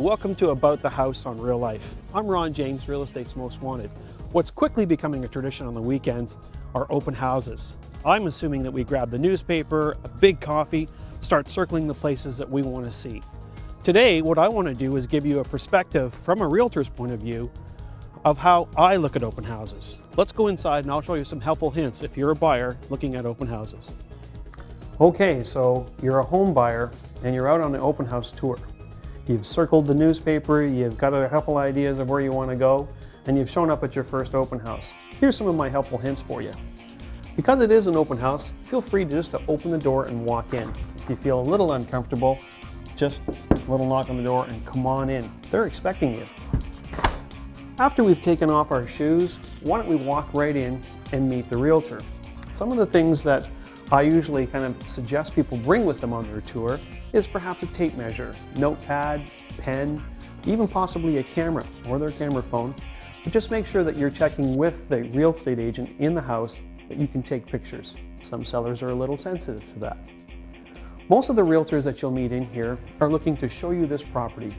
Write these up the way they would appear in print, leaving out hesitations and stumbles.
Welcome to About the House on Real Life. I'm Ronn James, Real Estate's Most Wanted. What's quickly becoming a tradition on the weekends are open houses. I'm assuming that we grab the newspaper, a big coffee, start circling the places that we want to see. Today, what I want to do is give you a perspective from a realtor's point of view of how I look at open houses. Let's go inside and I'll show you some helpful hints if you're a buyer looking at open houses. Okay, so you're a home buyer and you're out on an open house tour. You've circled the newspaper, you've got a couple ideas of where you want to go, and you've shown up at your first open house. Here's some of my helpful hints for you. Because it is an open house, feel free to open the door and walk in. If you feel a little uncomfortable, just a little knock on the door and come on in. They're expecting you. After we've taken off our shoes, why don't we walk right in and meet the realtor? Some of the things that I usually kind of suggest people bring with them on their tour is perhaps a tape measure, notepad, pen, even possibly a camera or their camera phone. But just make sure that you're checking with the real estate agent in the house that you can take pictures. Some sellers are a little sensitive to that. Most of the realtors that you'll meet in here are looking to show you this property.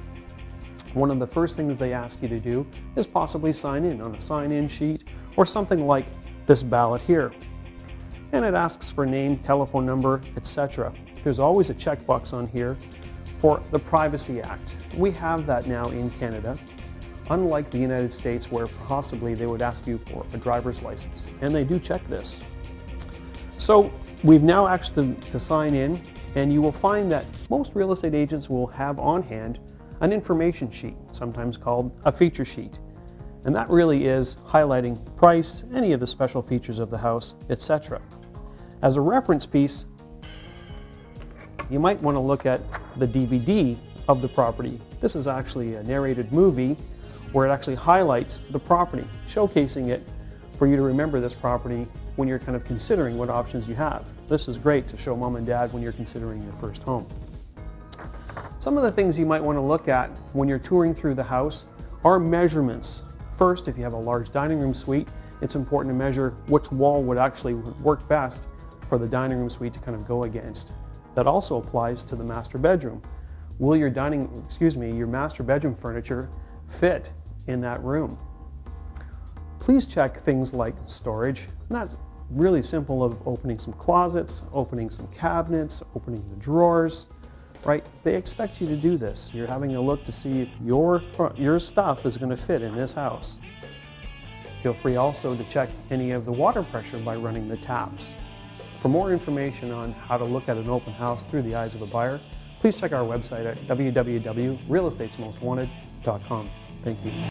One of the first things they ask you to do is possibly sign in on a sign-in sheet or something like this ballot here. And it asks for name, telephone number, etc. There's always a checkbox on here for the Privacy Act. We have that now in Canada, unlike the United States where possibly they would ask you for a driver's license, and they do check this. So we've now asked them to sign in, and you will find that most real estate agents will have on hand an information sheet, sometimes called a feature sheet. And that really is highlighting price, any of the special features of the house, etc. As a reference piece, you might want to look at the DVD of the property. This is actually a narrated movie where it actually highlights the property, showcasing it for you to remember this property when you're kind of considering what options you have. This is great to show mom and dad when you're considering your first home. Some of the things you might want to look at when you're touring through the house are measurements. First, if you have a large dining room suite, it's important to measure which wall would actually work best for the dining room suite to kind of go against. That also applies to the master bedroom. Will your master bedroom furniture fit in that room? Please check things like storage. And that's really simple, of opening some closets, opening some cabinets, opening the drawers, right? They expect you to do this. You're having a look to see if your stuff is going to fit in this house. Feel free also to check any of the water pressure by running the taps. For more information on how to look at an open house through the eyes of a buyer, please check our website at www.realestatesmostwanted.com. Thank you.